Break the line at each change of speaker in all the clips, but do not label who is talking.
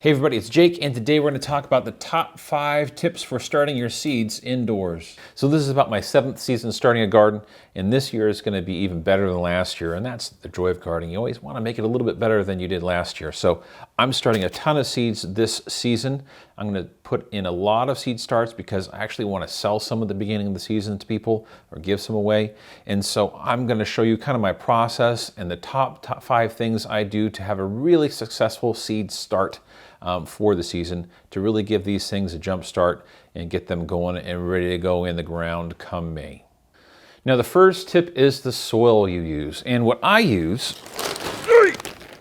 Hey everybody, it's Jake, and today we're going to talk about the top 5 tips for starting your seeds indoors. So this is about my 7th season starting a garden, and this year is going to be even better than last year, and that's the joy of gardening. You always want to make it a little bit better than you did last year. So I'm starting a ton of seeds this season. I'm going to put in a lot of seed starts because I actually want to sell some at the beginning of the season to people or give some away. And so I'm going to show you kind of my process and the top 5 things I do to have a really successful seed start for the season, to really give these things a jump start and get them going and ready to go in the ground come May. Now the first tip is the soil you use, and what I use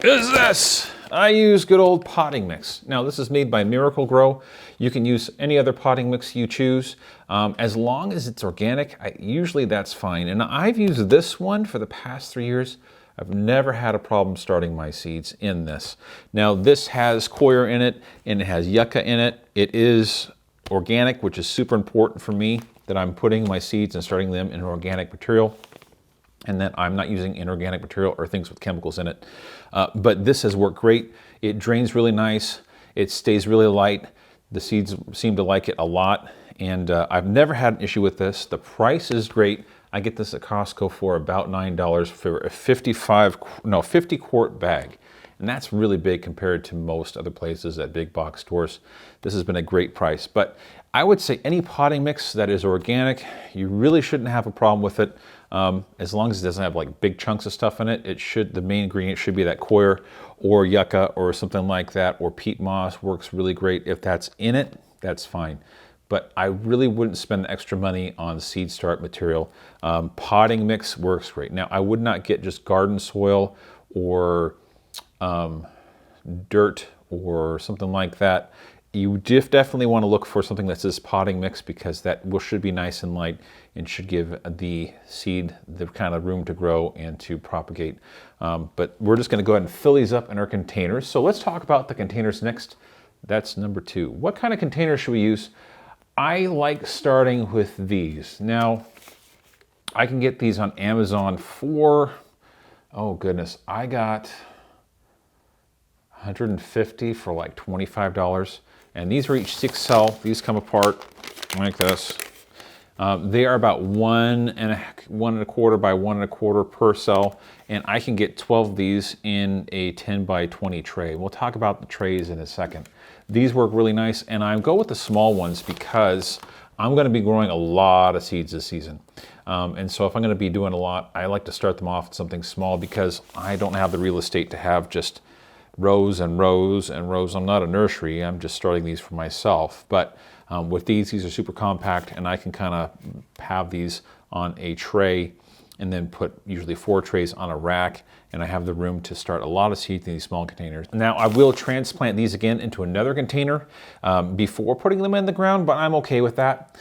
is this. I use good old potting mix. Now this is made by Miracle Grow. You can use any other potting mix you choose. As long as it's organic, usually that's fine. And I've used this one for the past 3 years. I've never had a problem starting my seeds in this. Now this has coir in it and it has yucca in it. It is organic, which is super important for me, that I'm putting my seeds and starting them in organic material, and that I'm not using inorganic material or things with chemicals in it. But this has worked great. It drains really nice. It stays really light. The seeds seem to like it a lot, and I've never had an issue with this. The price is great. I get this at Costco for about $9 for a 50 quart bag. And that's really big compared to most other places at big box stores. This has been a great price. But I would say any potting mix that is organic, you really shouldn't have a problem with it. As long as it doesn't have like big chunks of stuff in it, the main ingredient should be that coir or yucca or something like that, or peat moss works really great. If that's in it, that's fine. But I really wouldn't spend extra money on seed start material. Potting mix works great. Now, I would not get just garden soil or dirt or something like that. You definitely want to look for something that says potting mix, because that should be nice and light and should give the seed the kind of room to grow and to propagate. But we're just going to go ahead and fill these up in our containers. So let's talk about the containers next. That's number 2. What kind of containers should we use? I like starting with these. Now, I can get these on Amazon for, oh goodness, I got 150 for like $25. And these are each 6 cell. These come apart like this. They are about 1.25 by 1.25 per cell. And I can get 12 of these in a 10 by 20 tray. We'll talk about the trays in a second. These work really nice, and I go with the small ones because I'm going to be growing a lot of seeds this season. And so if I'm going to be doing a lot, I like to start them off with something small because I don't have the real estate to have just rows and rows and rows. I'm not a nursery. I'm just starting these for myself. But with these are super compact, and I can kind of have these on a tray and then put usually 4 trays on a rack, and I have the room to start a lot of seeds in these small containers. Now I will transplant these again into another container before putting them in the ground, but I'm okay with that.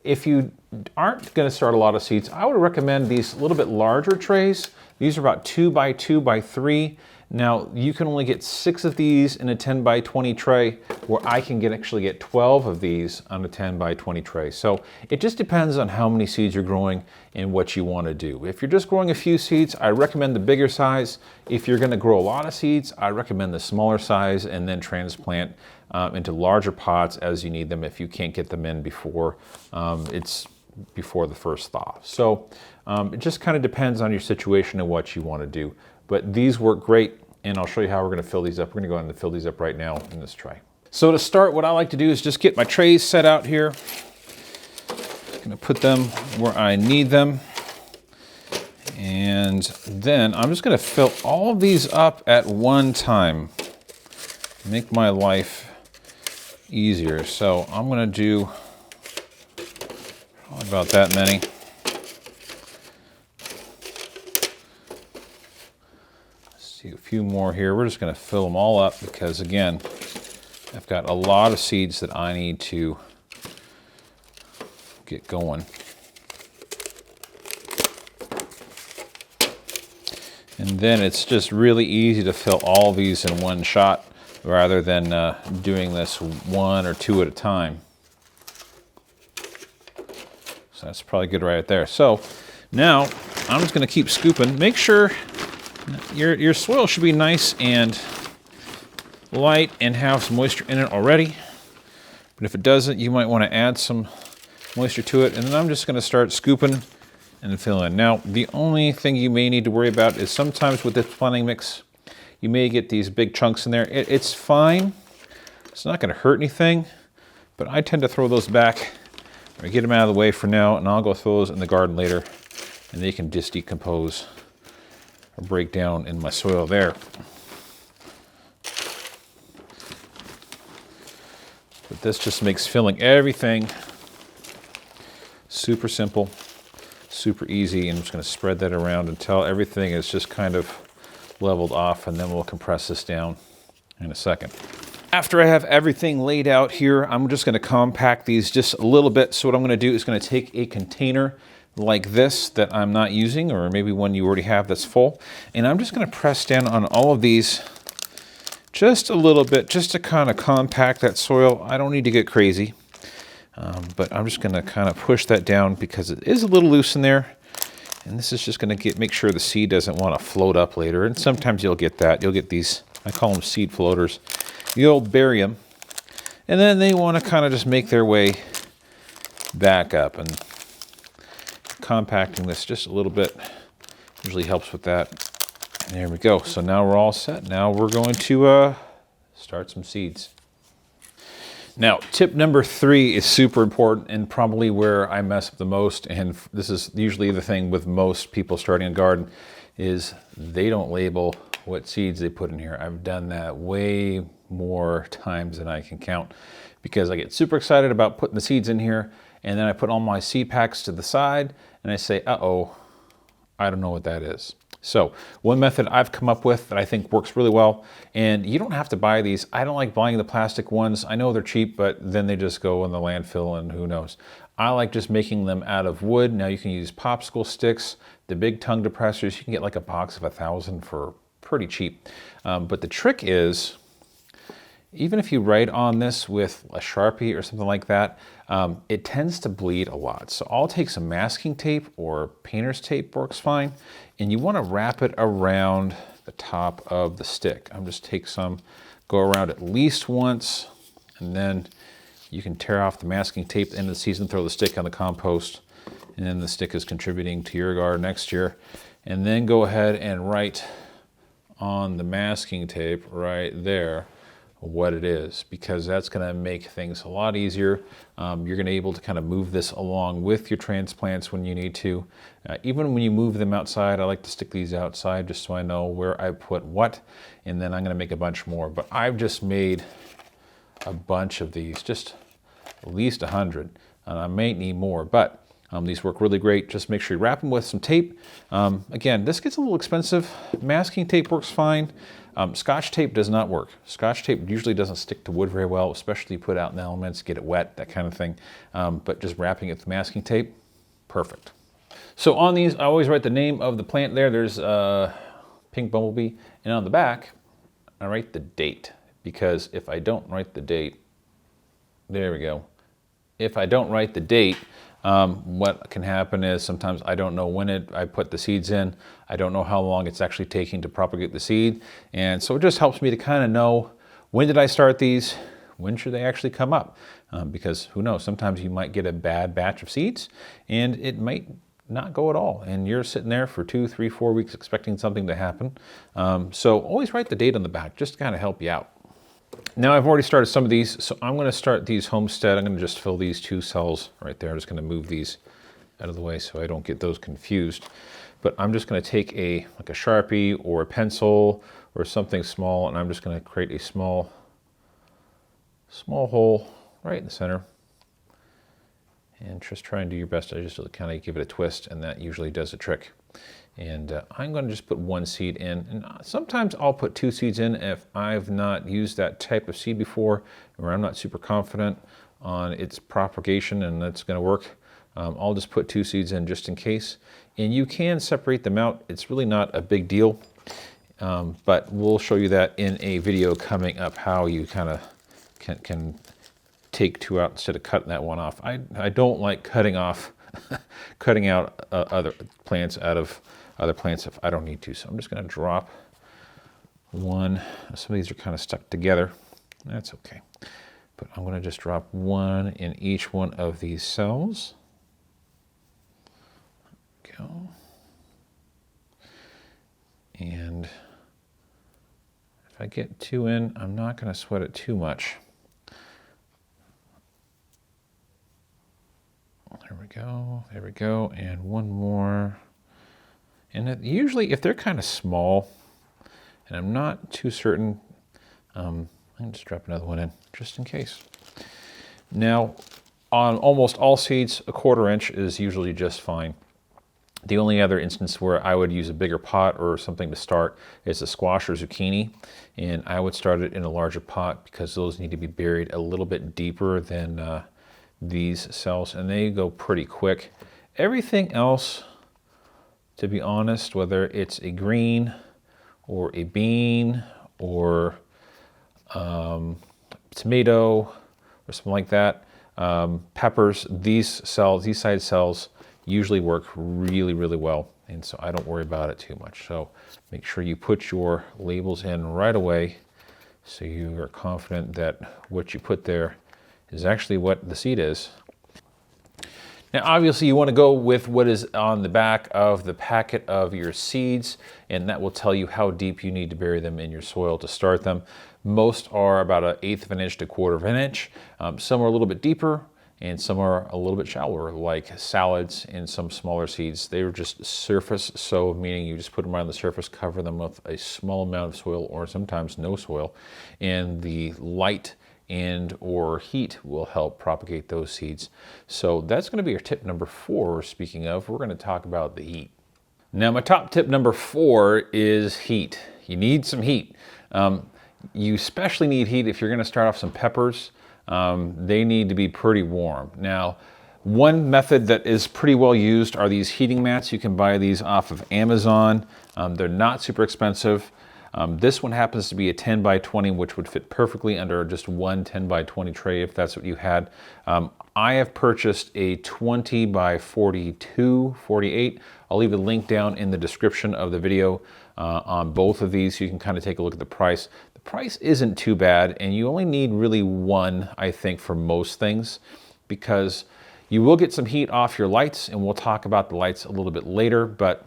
If you aren't going to start a lot of seeds, I would recommend these a little bit larger trays. These are about 2 by 2 by 3. Now you can only get 6 of these in a 10 by 20 tray, where I can actually get 12 of these on a 10 by 20 tray. So it just depends on how many seeds you're growing and what you want to do. If you're just growing a few seeds, I recommend the bigger size. If you're going to grow a lot of seeds, I recommend the smaller size, and then transplant into larger pots as you need them if you can't get them in before before the first thaw. So it just kind of depends on your situation and what you want to do. But these work great, and I'll show you how we're going to fill these up. We're going to go ahead and fill these up right now in this tray. So to start, what I like to do is just get my trays set out here. I'm going to put them where I need them. And then I'm just going to fill all of these up at one time. Make my life easier. So I'm going to do probably about that many. A few more here. We're just going to fill them all up because, again, I've got a lot of seeds that I need to get going. And then it's just really easy to fill all these in one shot rather than doing this 1 or 2 at a time. So that's probably good right there. So now I'm just going to keep scooping. Make sure your soil should be nice and light and have some moisture in it already. But if it doesn't, you might want to add some moisture to it. And then I'm just going to start scooping and filling. Now, the only thing you may need to worry about is sometimes with this planting mix, you may get these big chunks in there. It's fine. It's not going to hurt anything, but I tend to throw those back or get them out of the way for now, and I'll go throw those in the garden later, and they can just decompose or break down in my soil there. But this just makes filling everything super simple, super easy. And I'm just going to spread that around until everything is just kind of leveled off, and then we'll compress this down in a second. After I have everything laid out here, I'm just going to compact these just a little bit. So what I'm going to do is going to take a container like this that I'm not using, or maybe one you already have that's full, and I'm just going to press down on all of these just a little bit, just to kind of compact that soil. I don't need to get crazy, but I'm just going to kind of push that down because it is a little loose in there. And this is just going to make sure the seed doesn't want to float up later. And sometimes you'll get that. You'll get these, I call them seed floaters. You'll bury them, and then they want to kind of just make their way back up. And compacting this just a little bit usually helps with that. There we go. So now we're all set. Now we're going to start some seeds. Now, tip number 3 is super important and probably where I mess up the most. And this is usually the thing with most people starting a garden is they don't label what seeds they put in here. I've done that way more times than I can count because I get super excited about putting the seeds in here, and then I put all my seed packs to the side and I say, uh-oh, I don't know what that is. So one method I've come up with that I think works really well, and you don't have to buy these. I don't like buying the plastic ones. I know they're cheap, but then they just go in the landfill and who knows. I like just making them out of wood. Now you can use popsicle sticks, the big tongue depressors. You can get like a box of 1,000 for pretty cheap. But the trick is, even if you write on this with a Sharpie or something like that, it tends to bleed a lot. So I'll take some masking tape, or painter's tape works fine, and you want to wrap it around the top of the stick. I'm just take some, go around at least once, and then you can tear off the masking tape at the end of the season, throw the stick on the compost, and then the stick is contributing to your garden next year. And then go ahead and write on the masking tape right there what it is, because that's going to make things a lot easier. You're going to be able to kind of move this along with your transplants when you need to. Even when you move them outside, I like to stick these outside just so I know where I put what, and then I'm going to make a bunch more. But I've just made a bunch of these, just at least 100, and I may need more, but these work really great. Just make sure you wrap them with some tape. Again, this gets a little expensive. Masking tape works fine. Scotch tape does not work. Scotch tape usually doesn't stick to wood very well, especially put out in the elements, get it wet, that kind of thing. But just wrapping it with masking tape, perfect. So on these, I always write the name of the plant there. There's pink bumblebee. And on the back, I write the date, because if I don't write the date, there we go. If I don't write the date, what can happen is sometimes I don't know when I put the seeds in. I don't know how long it's actually taking to propagate the seed. And so it just helps me to kind of know, when did I start these? When should they actually come up? Because who knows, sometimes you might get a bad batch of seeds and it might not go at all. And you're sitting there for 2, 3, 4 weeks expecting something to happen. So always write the date on the back, just to kind of help you out. Now I've already started some of these, so I'm going to start these homestead. I'm going to just fill these 2 cells right there. I'm just going to move these out of the way so I don't get those confused. But I'm just going to take like a Sharpie or a pencil or something small, and I'm just going to create a small hole right in the center. And just try and do your best to just kind of give it a twist, and that usually does the trick. And I'm going to just put 1 seed in, and sometimes I'll put 2 seeds in if I've not used that type of seed before, or I'm not super confident on its propagation and that's going to work. I'll just put 2 seeds in just in case, and you can separate them out. It's really not a big deal, but we'll show you that in a video coming up, how you kind of can take 2 out instead of cutting that one off. I don't like cutting out other plants out of other plants if I don't need to. So I'm just going to drop one. Some of these are kind of stuck together. That's okay. But I'm going to just drop one in each one of these cells. Go. And if I get two in, I'm not going to sweat it too much. There we go, there we go, and one more. And usually, if they're kind of small, and I'm not too certain, I can just drop another one in, just in case. Now, on almost all seeds, a 1/4 inch is usually just fine. The only other instance where I would use a bigger pot or something to start is a squash or zucchini, and I would start it in a larger pot because those need to be buried a little bit deeper than these cells, and they go pretty quick. Everything else, to be honest, whether it's a green or a bean or tomato or something like that, peppers, these side cells usually work really, really well, and so I don't worry about it too much. So make sure you put your labels in right away so you are confident that what you put there is actually what the seed is. Now, obviously, you want to go with what is on the back of the packet of your seeds, and that will tell you how deep you need to bury them in your soil to start them. Most are about 1/8 of an inch to 1/4 of an inch. Some are a little bit deeper, and some are a little bit shallower, like salads and some smaller seeds. They are just surface sow, meaning you just put them on the surface, cover them with a small amount of soil or sometimes no soil, and the light and or heat will help propagate those seeds. So that's going to be our tip number 4. Speaking of, we're going to talk about the heat. Now, my top tip number 4 is heat. You need some heat. You especially need heat if you're going to start off some peppers. They need to be pretty warm. Now, one method that is pretty well used are these heating mats. You can buy these off of Amazon. They're not super expensive. This one happens to be a 10 by 20, which would fit perfectly under just one 10 by 20 tray if that's what you had. I have purchased a 20 by 42, 48. I'll leave a link down in the description of the video on both of these so you can kind of take a look at the price. The price isn't too bad, and you only need really one, I think, for most things, because you will get some heat off your lights, and we'll talk about the lights a little bit later, but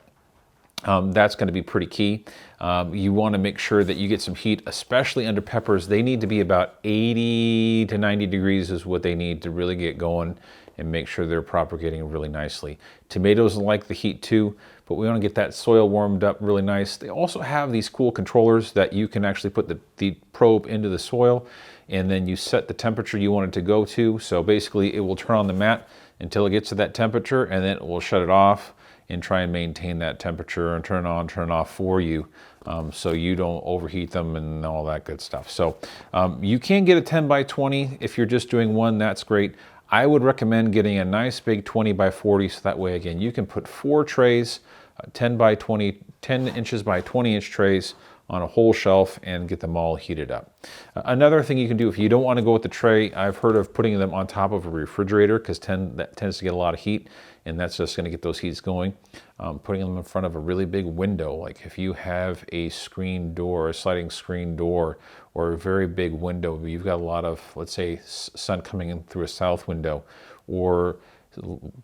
that's going to be pretty key. You want to make sure that you get some heat, especially under peppers. They need to be about 80 to 90 degrees is what they need to really get going and make sure they're propagating really nicely. Tomatoes like the heat too, but we want to get that soil warmed up really nice. They also have these cool controllers that you can actually put the probe into the soil, and then you set the temperature you want it to go to. So basically it will turn on the mat until it gets to that temperature, and then it will shut it off and try and maintain that temperature and turn on, turn off for you, so you don't overheat them and all that good stuff. So you can get a 10 by 20 if you're just doing one. That's great. I would recommend getting a nice big 20 by 40, so that way, again, you can put 4 trays, 10 by 20, 10 inches by 20 inch trays on a whole shelf and get them all heated up. Another thing you can do if you don't want to go with the tray, I've heard of putting them on top of a refrigerator, because that tends to get a lot of heat, and that's just going to get those heats going. Putting them in front of a really big window, like if you have a screen door, a sliding screen door, or a very big window, where you've got a lot of, let's say, sun coming in through a south window, or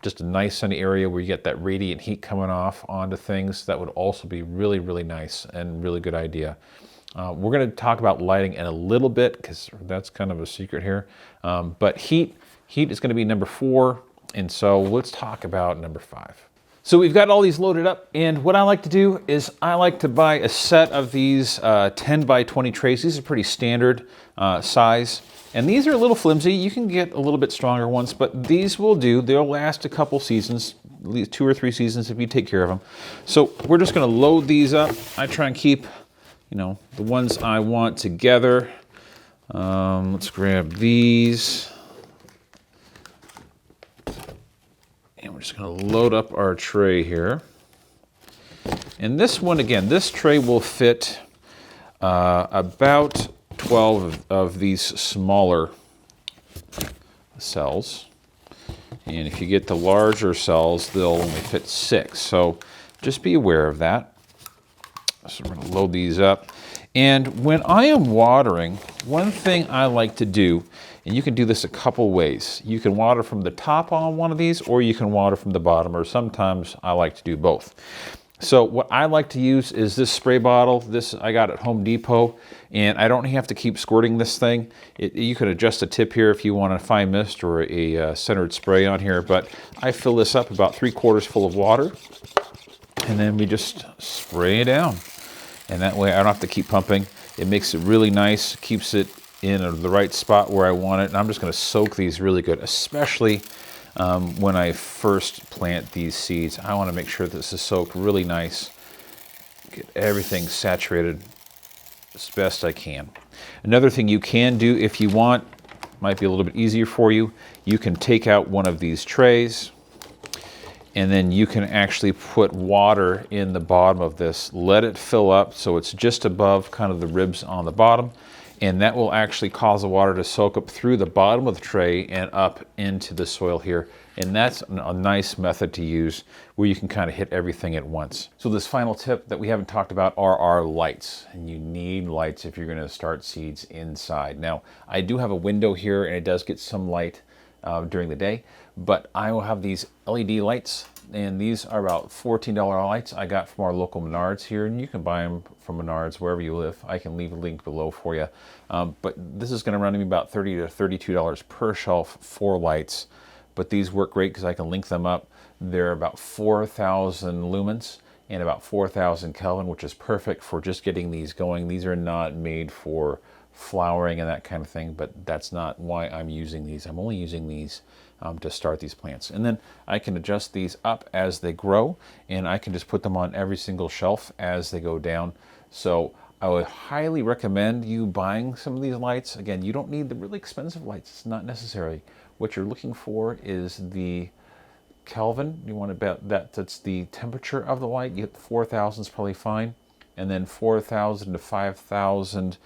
just a nice sunny area where you get that radiant heat coming off onto things, that would also be really, really nice and really good idea. We're going to talk about lighting in a little bit, because that's kind of a secret here. But heat is going to be number 4. And so let's talk about number 5. So we've got all these loaded up, and what I like to do is I like to buy a set of these 10 by 20 trays. These are pretty standard size, and these are a little flimsy. You can get a little bit stronger ones, but these will do. They'll last a couple seasons, at least 2 or 3 seasons if you take care of them. So we're just going to load these up. I try and keep, the ones I want together. Let's grab these. And we're just going to load up our tray here. And this one, again, this tray will fit about 12 of these smaller cells. And if you get the larger cells, they'll only fit 6. So just be aware of that. So we're going to load these up. And when I am watering, one thing I like to do, and you can do this a couple ways. You can water from the top on one of these, or you can water from the bottom, or sometimes I like to do both. So what I like to use is this spray bottle. This I got at Home Depot, and I don't have to keep squirting this thing. You can adjust the tip here if you want a fine mist or a centered spray on here, but I fill this up about 3/4 full of water, and then we just spray it down. And that way I don't have to keep pumping. It makes it really nice, keeps it in the right spot where I want it. And I'm just gonna soak these really good, especially when I first plant these seeds. I wanna make sure this is soaked really nice. Get everything saturated as best I can. Another thing you can do if you want, might be a little bit easier for you, you can take out one of these trays, and then you can actually put water in the bottom of this. Let it fill up so it's just above kind of the ribs on the bottom, and that will actually cause the water to soak up through the bottom of the tray and up into the soil here. And that's a nice method to use where you can kind of hit everything at once. So this final tip that we haven't talked about are our lights. And you need lights if you're gonna start seeds inside. Now, I do have a window here and it does get some light during the day, but I will have these LED lights, and these are about $14 lights I got from our local Menards here, and you can buy them from Menards wherever you live. I can leave a link below for you. But this is gonna run me about $30 to $32 per shelf for lights, but these work great because I can link them up. They're about 4,000 lumens and about 4,000 Kelvin, which is perfect for just getting these going. These are not made for flowering and that kind of thing, but that's not why I'm using these. I'm only using these to start these plants. And then I can adjust these up as they grow, and I can just put them on every single shelf as they go down. So I would highly recommend you buying some of these lights. Again, you don't need the really expensive lights. It's not necessary. What you're looking for is the Kelvin. You want to bet that's the temperature of the light. You hit 4,000 is probably fine. And then 4,000 to 5,000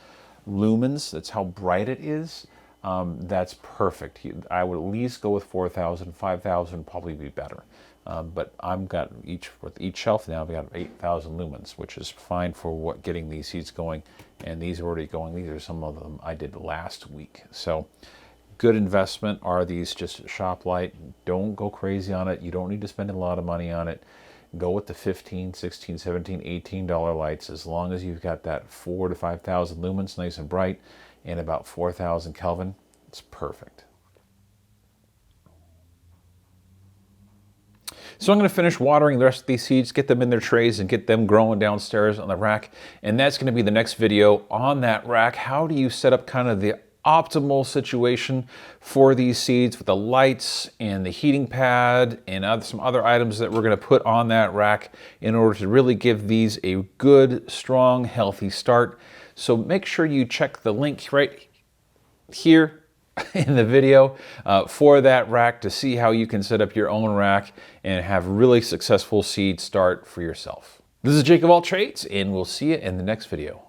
lumens, that's how bright it is. That's perfect. I would at least go with 4,000. 5,000 probably be better. But I've got with each shelf now, I've got 8,000 lumens, which is fine for what getting these seeds going. And these are already going. These are some of them I did last week. So good investment are these just shop light. Don't go crazy on it. You don't need to spend a lot of money on it. Go with the $15, $16, $17, $18 lights as long as you've got that 4,000 to 5,000 lumens nice and bright and about 4,000 Kelvin. It's perfect. So I'm going to finish watering the rest of these seeds, get them in their trays and get them growing downstairs on the rack. And that's going to be the next video on that rack. How do you set up kind of the optimal situation for these seeds with the lights and the heating pad and some other items that we're going to put on that rack in order to really give these a good, strong, healthy start. So make sure you check the link right here in the video for that rack to see how you can set up your own rack and have really successful seed start for yourself. This is Jake of All Trades, and we'll see you in the next video.